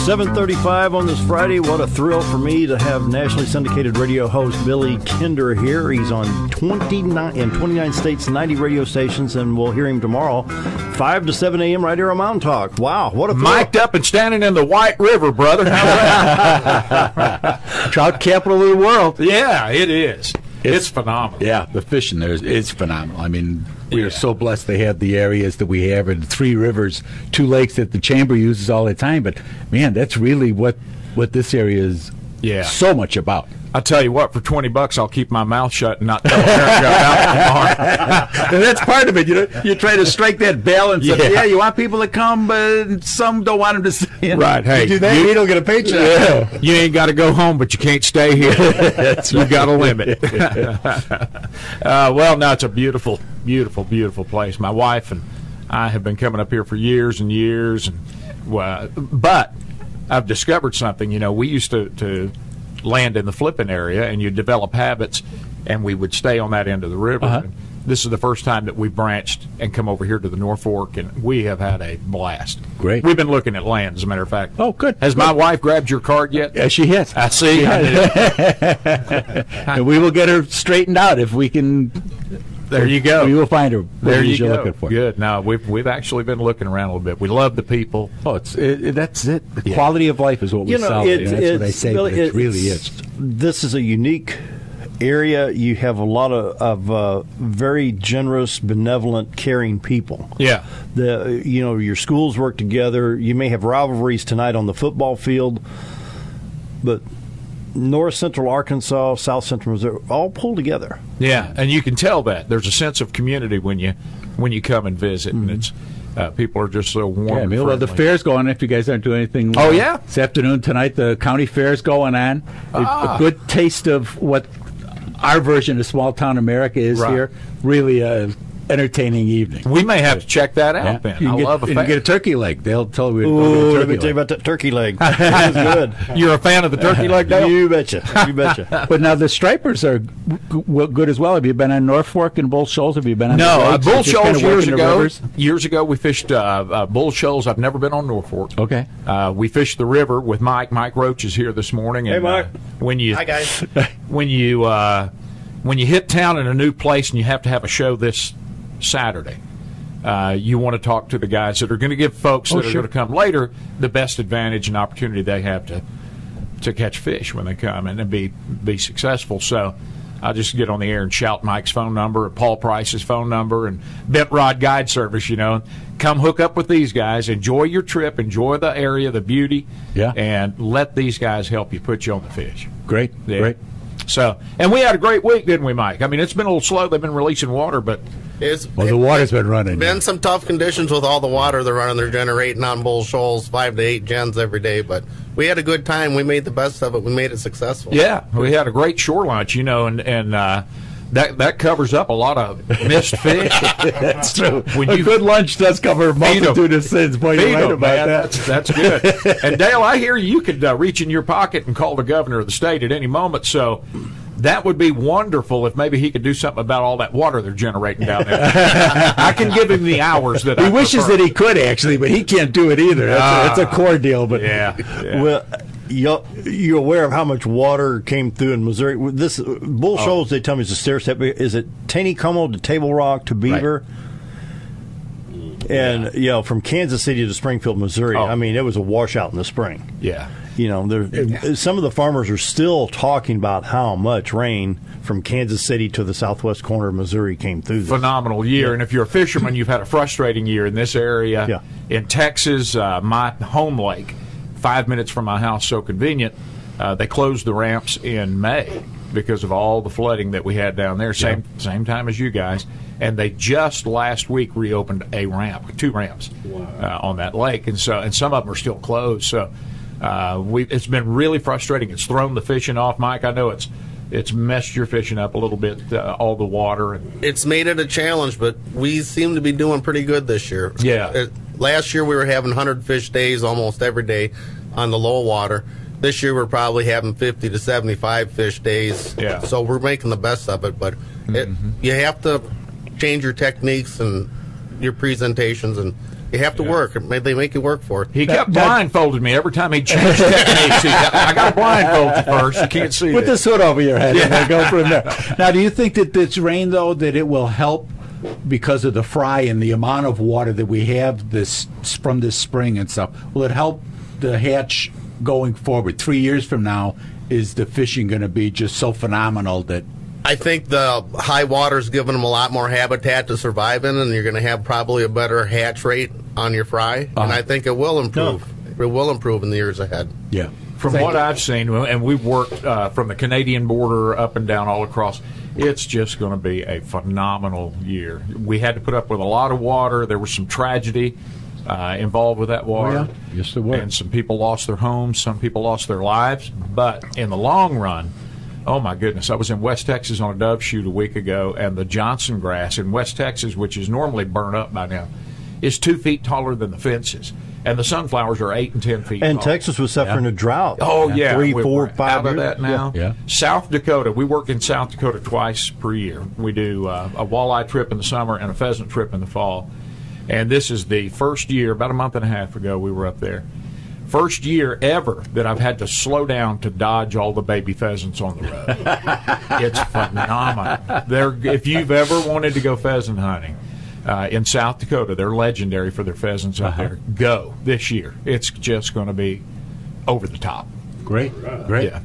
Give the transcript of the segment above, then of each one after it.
7:35 on this Friday. What a thrill for me to have nationally syndicated radio host Billy Kinder here. He's on 29 states, 90 radio stations, and we'll hear him tomorrow, 5 to 7 a.m. right here on Mountain Talk. Wow, what a thrill. Mic'd up and standing in the White River, brother. How's that? Trout capital of the world. Yeah, it is. It's phenomenal. Yeah, the fishing there is phenomenal. I mean, we are so blessed to have the areas that we have, and 3 rivers, 2 lakes that the chamber uses all the time. But man, that's really what this area is so much about. I tell you what, for $20, I'll keep my mouth shut and not tell America about it. And that's part of it. You try to strike that balance. Yeah, you want people to come, but some don't want them to stay. Right. Hey, you do that, you don't get a paycheck. You ain't got to go home, but you can't stay here. You've got a limit. Well, no, it's a beautiful, beautiful, beautiful place. My wife and I have been coming up here for years and years, but I've discovered something. You know, we used to land in the flipping area, and you develop habits, and we would stay on that end of the river. And this is the first time that we branched and come over here to the North Fork, and we have had a blast. Great. We've been looking at land, as a matter of fact. Oh, good. Has my wife grabbed your card yet? Yeah, she has. I see. And we will get her straightened out if we can. There you go. We will find her. There you you're go. Looking for. Good. No, we've actually been looking around a little bit. We love the people. Oh, that's it. The quality of life is what we sell. That's what I say. Really, it really is. This is a unique area. You have a lot of very generous, benevolent, caring people. Yeah. Your schools work together. You may have rivalries tonight on the football field, but North Central Arkansas, South Central Missouri, all pull together. Yeah, and you can tell that there's a sense of community when you come and visit, and it's people are just so warm. Yeah, and well, the fair's going on. If you guys aren't doing anything, oh yeah, this afternoon tonight the county fair's going on. A good taste of what our version of small town America is here. Really entertaining evening. We may have to check that out then. I love a fair. You can get a turkey leg. They'll tell you. Let me tell you about that turkey leg. That's good. You're a fan of the turkey leg, Dale? You betcha. You betcha. But now the stripers are good as well. Have you been on North Fork and Bull Shoals? Have you been on No, Bull Shoals years ago we fished Bull Shoals. I've never been on North Fork. Okay. We fished the river with Mike. Mike Roach is here this morning. And, hey, Mike. Hi, guys. When you hit town in a new place and you have to have a show this Saturday, you want to talk to the guys that are going to give folks that are going to come later the best advantage and opportunity they have to catch fish when they come and be successful. So I'll just get on the air and shout Mike's phone number, Paul Price's phone number, and Bent Rod Guide Service. Come hook up with these guys, enjoy your trip, enjoy the area, the beauty, and let these guys help you put you on the fish. Great. So, and we had a great week, didn't we, Mike? I mean, it's been a little slow. They've been releasing water, but the water's been running. Been some tough conditions with all the water they're running. They're generating on Bull Shoals 5 to 8 gens every day, but we had a good time. We made the best of it. We made it successful. Yeah, we had a great shore lunch, and that covers up a lot of missed fish. That's true. A good lunch does cover a multitude of sins. Boy, you're right about that. That's good. And Dale, I hear you could reach in your pocket and call the governor of the state at any moment. So that would be wonderful if maybe he could do something about all that water they're generating down there. I can give him the hours that he wishes that he could actually, but he can't do it either. That's a core deal. But well. You're aware of how much water came through in Missouri. This Bull Shoals, they tell me, is a stair step. Is it Taneycomo to Table Rock to Beaver? Right. And from Kansas City to Springfield, Missouri. I mean, it was a washout in the spring. Yeah. Some of the farmers are still talking about how much rain from Kansas City to the southwest corner of Missouri came through this. Phenomenal year. And if you're a fisherman, you've had a frustrating year in this area. Yeah. In Texas, my home lake, 5 minutes from my house, so convenient. They closed the ramps in May because of all the flooding that we had down there. Same time as you guys, and they just last week reopened two ramps on that lake, and some of them are still closed. So it's been really frustrating. It's thrown the fishing off, Mike. I know it's messed your fishing up a little bit, all the water. It's made it a challenge, but we seem to be doing pretty good this year. Yeah. Last year we were having 100 fish days almost every day on the low water. This year we're probably having 50 to 75 fish days. Yeah. So we're making the best of it, but you have to change your techniques and your presentations and You have to work. They make you work for it. He kept blindfolding me every time he changed techniques. I got to blindfold you first. You can't see. Put this. the hood over your head and then go from there. Now, do you think that this rain, though, that it will help because of the fry and the amount of water that we have this from this spring and stuff? Will it help the hatch going forward? 3 years from now, is the fishing going to be just so phenomenal that? I think the high water's giving them a lot more habitat to survive in, and you're going to have probably a better hatch rate on your fry. And I think it will improve. It will improve in the years ahead. Yeah. From what I've seen, and we've worked from the Canadian border up and down all across, it's just going to be a phenomenal year. We had to put up with a lot of water. There was some tragedy involved with that water. Oh, yeah. Yes, there was. And some people lost their homes. Some people lost their lives. But in the long run, oh, my goodness. I was in West Texas on a dove shoot a week ago, and the Johnson grass in West Texas, which is normally burnt up by now, is 2 feet taller than the fences. And the sunflowers are 8 and 10 feet And tall. Texas was suffering a drought. Oh, yeah. 3, We're 4, 5 out of years. that now. Yeah. South Dakota, we work in South Dakota twice per year. We do a walleye trip in the summer and a pheasant trip in the fall. And this is the first year, about a month and a half ago, we were up there. First year ever that I've had to slow down to dodge all the baby pheasants on the road. It's phenomenal. If you've ever wanted to go pheasant hunting in South Dakota, they're legendary for their pheasants up there. Go this year. It's just going to be over the top. Great. Yeah.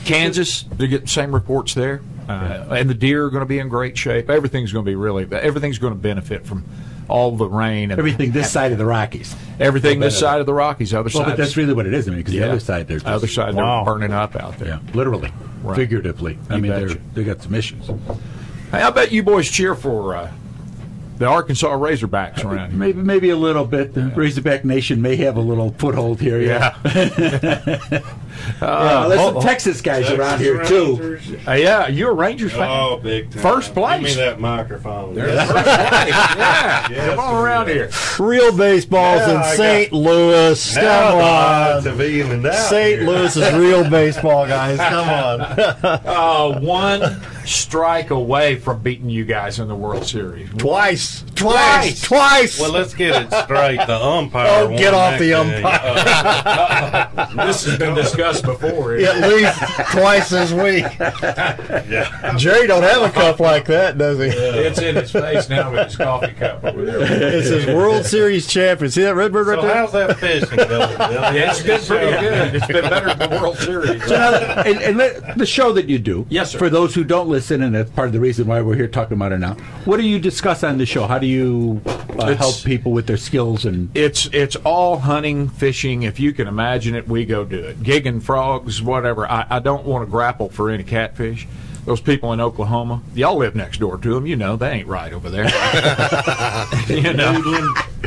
Kansas, they get the same reports there. And the deer are going to be in great shape. Everything's going to benefit from all the rain. And Everything this side of the Rockies. Everything this side of the Rockies. Other Well, side. but that's really what it is. I mean, because the other side, they're just, they're burning up out there. yeah, literally, Right. figuratively. I You mean, betcha. they got some issues. Hey, I bet you boys cheer for the Arkansas Razorbacks around here. Maybe a little bit. The Razorback Nation may have a little foothold here. Yeah. There's some Texas guys around here too. Yeah, you're a Rangers fan. Oh, big time. First place. Give me that microphone. First place. Yeah. Come on around here. Real baseball's Yeah, in I St. Louis. Now Come the on. odds have evened out St. here. Louis is real baseball, guys. Come on. One strike away from beating you guys in the World Series. Twice. Well, let's get it straight. The umpire. Oh, get won off that the game. umpire. This has been discussed before. At least twice this week. Yeah. Jerry don't have a cup like that, does he? It's in his face now with his coffee cup over there. It's his World Series champion. See that Redbird right So there? how's that fishing going, Billy? Yeah, it's been pretty good. It's been better than the World Series. The show that you do, Yes, sir. for those who don't listen, and that's part of the reason why we're here talking about it now, what do you discuss on the show? How do you help people with their skills? And It's all hunting, fishing. If you can imagine it, we go do it. Gigging frogs, whatever. I don't want to grapple for any catfish. Those people in Oklahoma, y'all live next door to them. You know they ain't right over there.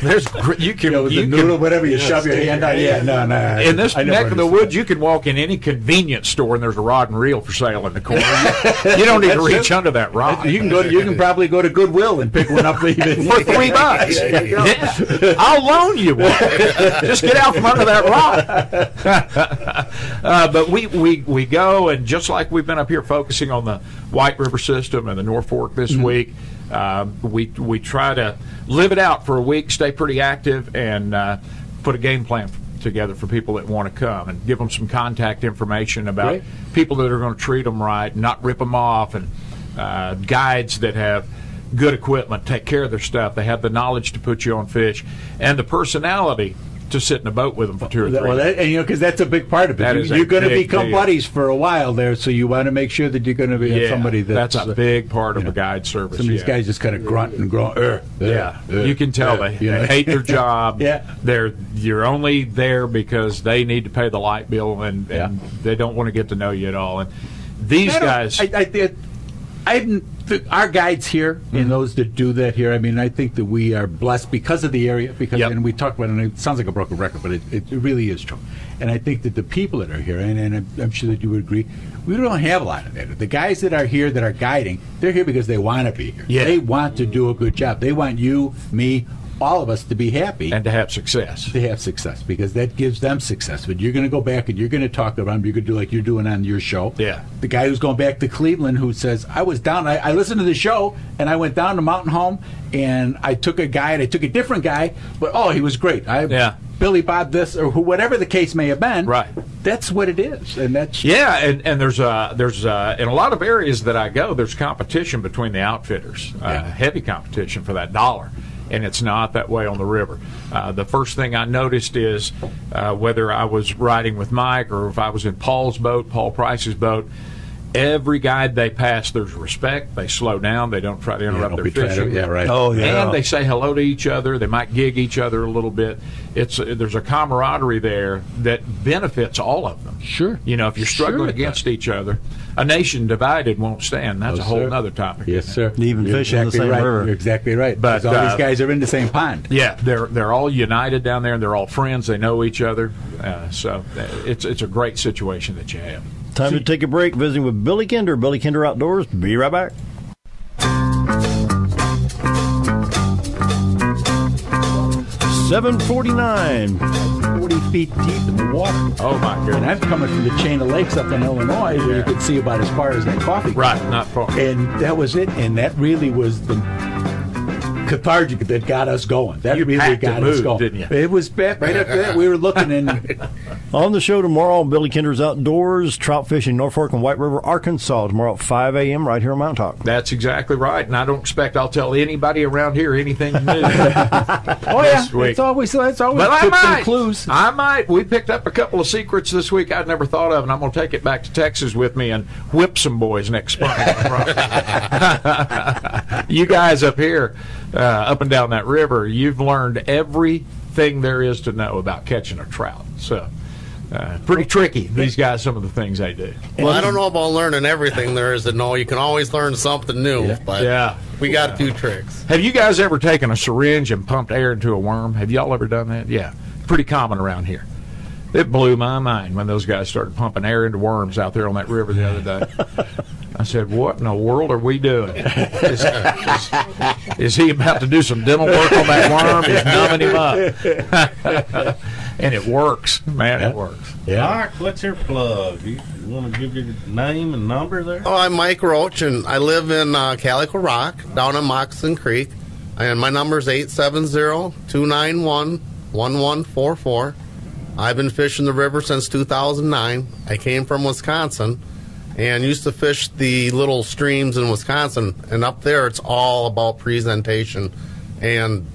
There's you can with the noodle, whatever you shove your hand on. Yeah, no. in this I never neck of the understood woods, you can walk in any convenience store and there's a rod and reel for sale in the corner. You don't need to reach under that rod. You can probably go to Goodwill and pick one up even For $3. Yeah. I'll loan you one. Just get out from under that rock. But we go, and just like we've been up here focusing on the White River system and the North Fork this week, we try to live it out for a week, stay pretty active, and put a game plan together for people that want to come, and give them some contact information about people that are going to treat them right, not rip them off, and guides that have good equipment, take care of their stuff. They have the knowledge to put you on fish, and the personality to sit in a boat with them for 2 or 3 days. because that's a big part of That it. is a You're going to big become deal. buddies for a while there, so you want to make sure that you're going to be somebody that's a big part of you a know, guide service. Some of these guys just kind of grunt and groan. You can tell they hate their job. You're only there because they need to pay the light bill, and they don't want to get to know you at all. And these guys, our guides here and those that do that here, I mean, I think that we are blessed because of the area, because and we talk about it, and it sounds like a broken record, but it really is true. And I think that the people that are here, and I'm sure that you would agree, we don't have a lot of that. The guys that are here that are guiding, they're here because they want to be here. Yeah. They want to do a good job. They want you, me, all of us to be happy and to have success. Because that gives them success. But you're going to go back and you're going to talk to them. You're going to do like you're doing on your show. Yeah. The guy who's going back to Cleveland who says, I was down, I listened to the show, and I went down to Mountain Home, and I took a guy, and I took a different guy, but, he was great. Billy Bob this, or whatever the case may have been. Right. That's what it is. And that's... Yeah, and there's in a lot of areas that I go, there's competition between the outfitters, heavy competition for that dollar. And it's not that way on the river. The first thing I noticed is whether I was riding with Mike or if I was in Paul's boat, Paul Price's boat, every guide they pass, there's respect. They slow down. They don't try to interrupt their fishing. Oh, yeah. And they say hello to each other. They might gig each other a little bit. There's a camaraderie there that benefits all of them. Sure. If you're struggling against each other, a nation divided won't stand. That's a whole other topic. Yes, sir. Even fishing in the same river. You're exactly right. But all these guys are in the same pond. Yeah, they're all united down there, and they're all friends. They know each other. So it's a great situation that you have. Time to take a break. Visiting with Billy Kinder, Billy Kinder Outdoors. Be right back. $7.49. 40 feet deep in the water. Oh, my goodness. And I'm coming from the chain of lakes up in Illinois where you could see about as far as that coffee. Right, not far. And that was it. And that really was the cathartic that got us going. That you really got us going. Didn't you? It was right after that. We were looking in. On the show tomorrow, Billy Kinder's Outdoors, trout fishing Norfolk and White River, Arkansas, tomorrow at 5 a.m. right here on Mountain Talk. That's exactly right, and I don't expect I'll tell anybody around here anything new. It's always tips and clues. I might. We picked up a couple of secrets this week I'd never thought of, and I'm going to take it back to Texas with me and whip some boys next spring. You guys up here, up and down that river, you've learned everything there is to know about catching a trout. So. Pretty tricky, these guys, some of the things they do. Well, I don't know about learning everything there is to know. You can always learn something new, but we got a few tricks. Have you guys ever taken a syringe and pumped air into a worm? Have y'all ever done that? Yeah. Pretty common around here. It blew my mind when those guys started pumping air into worms out there on that river the other day. I said, what in the world are we doing? Is he about to do some dental work on that worm? He's numbing him up. And it works. Man, it works. Yeah. Mark, what's your plug? You want to give your name and number there? Oh, I'm Mike Roach, and I live in Calico Rock, down in Moccasin Creek. And my number is 870-291-1144. I've been fishing the river since 2009. I came from Wisconsin and used to fish the little streams in Wisconsin. And up there, it's all about presentation. And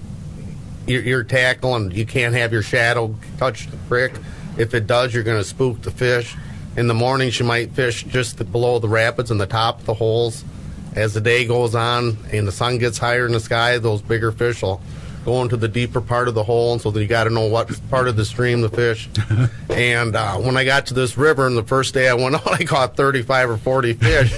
you're tackling. You can't have your shadow touch the creek. If it does, you're going to spook the fish. In the mornings, you might fish just below the rapids and the top of the holes. As the day goes on and the sun gets higher in the sky, those bigger fish will go into the deeper part of the hole, and so you got to know what part of the stream to fish. And when I got to this river, and the first day I went out, I caught 35 or 40 fish.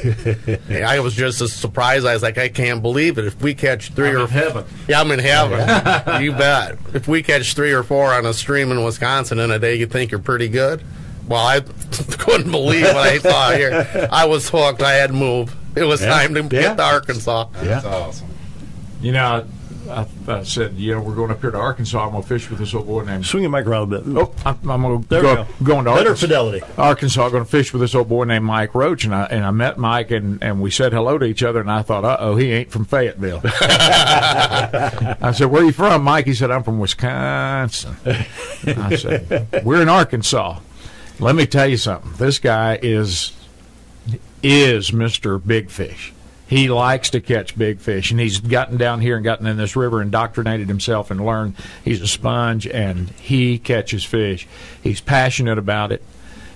I was just as surprised. I was like, I can't believe it. If we catch three I'm in heaven. Yeah, I'm in heaven. You bet. If we catch 3 or 4 on a stream in Wisconsin in a day, you think you're pretty good. Well, I couldn't believe what I saw here. I was hooked. I had to move. It was time to get to Arkansas. That's awesome. You know, I said, we're going up here to Arkansas. I'm going to fish with this old boy named... Swing your mic around a bit. Oh, I'm going to go into Arkansas. Better fidelity. Arkansas, I'm going to fish with this old boy named Mike Roach, and I met Mike, and we said hello to each other, and I thought, uh-oh, he ain't from Fayetteville. I said, where are you from, Mike? He said, I'm from Wisconsin. I said, we're in Arkansas. Let me tell you something. This guy is Mr. Big Fish. He likes to catch big fish, and he's gotten down here and gotten in this river, indoctrinated himself, and learned he's a sponge, and he catches fish. He's passionate about it.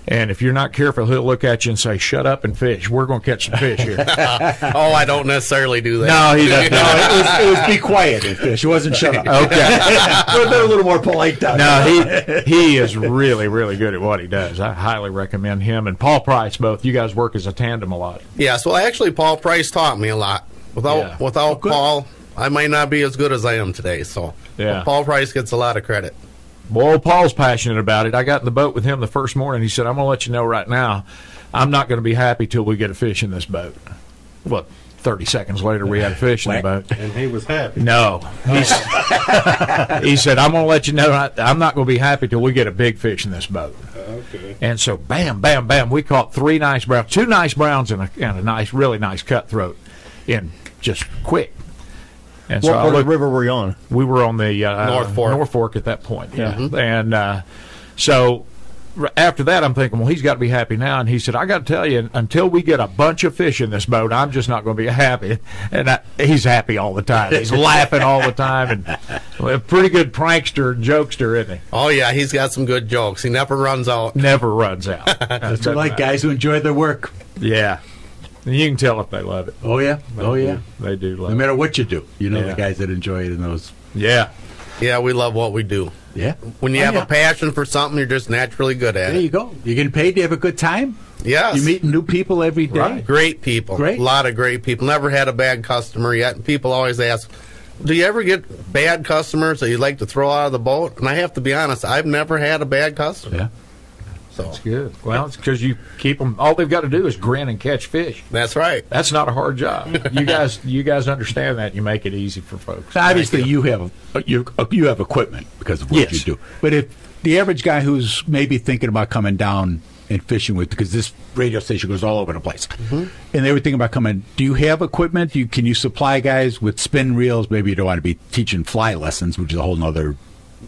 And if you're not careful, he'll look at you and say, shut up and fish. We're going to catch some fish here. Oh, I don't necessarily do that. No, he doesn't. No, it was be quiet and fish. It wasn't shut up. Okay. They're a little more polite down there. No, he is really, really good at what he does. I highly recommend him. And Paul Price, both. You guys work as a tandem a lot. Yeah, so actually Paul Price taught me a lot. Without Paul, I might not be as good as I am today. So Paul Price gets a lot of credit. Boy, Paul's passionate about it. I got in the boat with him the first morning. He said, I'm going to let you know right now, I'm not going to be happy till we get a fish in this boat. Well, 30 seconds later, we had a fish in the boat. And he was happy. No. He said, I'm going to let you know I'm not going to be happy till we get a big fish in this boat. Okay. And so, bam, bam, bam, we caught 3 nice browns, 2 nice browns and a nice, really nice cutthroat in just quick. And What so part of the river were you on? we were on the North Fork. at that point. Yeah. Mm-hmm. And so after that, I'm thinking, well, he's got to be happy now. And he said, I got to tell you, until we get a bunch of fish in this boat, I'm just not going to be happy. And he's happy all the time. He's laughing all the time. And a pretty good prankster and jokester, isn't he? Oh, yeah, he's got some good jokes. He never runs out. Never runs out. That's like guys who enjoy their work. Yeah. And you can tell if they love it. Oh, yeah. Oh, yeah. They do love No matter what you do, you know Yeah. the guys that enjoy it in those. it. Yeah. Yeah, we love what we do. Yeah. When you have a passion for something, you're just naturally good at There it. you go. You're getting paid to have a good time. Yes. You're meeting new people every day. Right. Great people. Great. A lot of great people. Never had a bad customer yet. And people always ask, do you ever get bad customers that you'd like to throw out of the boat? And I have to be honest, I've never had a bad customer. Yeah. So That's good. Well, it's because you keep them. All they've got to do is grin and catch fish. that's right. That's not a hard job. You guys understand that. You make it easy for folks. Obviously, you have equipment because of what Yes. you do. But if the average guy who's maybe thinking about coming down and fishing with, because this radio station goes all over the place, and they were thinking about coming, do you have equipment? Can you supply guys with spin reels? Maybe you don't want to be teaching fly lessons, which is a whole other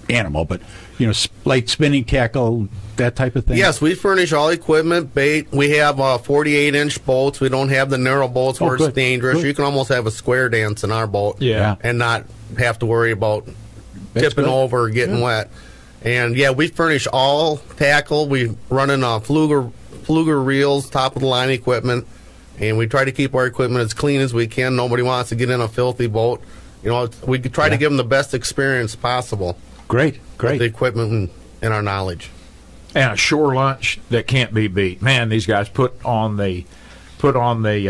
animal, but light spinning tackle, that type of thing. Yes, we furnish all equipment, bait. We have 48-inch boats. We don't have the narrow boats where it's good. dangerous. Good. You can almost have a square dance in our boat Yeah. and not have to worry about That's tipping good. over or getting wet. And, yeah, we furnish all tackle. We run in Fluger reels, top-of-the-line equipment, and we try to keep our equipment as clean as we can. Nobody wants to get in a filthy boat. We try to give them the best experience possible Great. with the equipment and our knowledge. And a shore lunch that can't be beat. Man, these guys put on the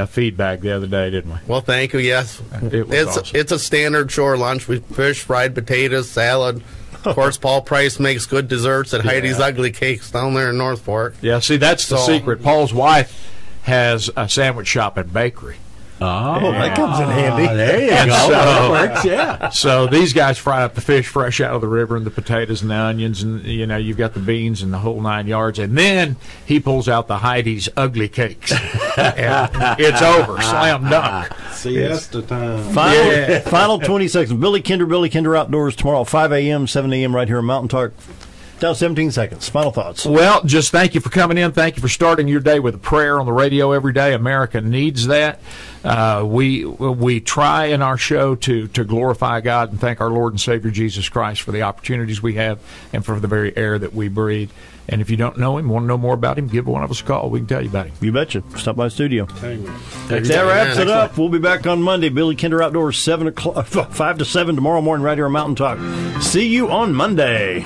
feed bag the other day, didn't we? Well, thank you. Yes, It was awesome. it's a standard shore lunch. We fish, fried potatoes, salad. Of course, Paul Price makes good desserts at Heidi's Ugly Cakes down there in North Fork. Yeah. See, that's the So- secret. Paul's wife has a sandwich shop and bakery. Oh, that comes in handy. There you And go. so- That works, yeah. So these guys fry up the fish fresh out of the river and the potatoes and the onions and you've got the beans and the whole 9 yards, and then he pulls out the Heidi's Ugly Cakes. And it's over, slam dunk. Siesta time. Final 20 seconds. Billy Kinder Outdoors tomorrow, 5 a.m., 7 a.m. right here on Mountain Talk. Down 17 seconds. Final thoughts. Well, just thank you for coming in. Thank you for starting your day with a prayer on the radio every day. America needs that. We try in our show to glorify God and thank our Lord and Savior Jesus Christ for the opportunities we have and for the very air that we breathe. And if you don't know him, want to know more about him, give one of us a call. We can tell you about him. You betcha. Stop by the studio. That That wraps it up. We'll be back on Monday. Billy Kinder Outdoors, 5 to 7 tomorrow morning right here on Mountain Talk. See you on Monday.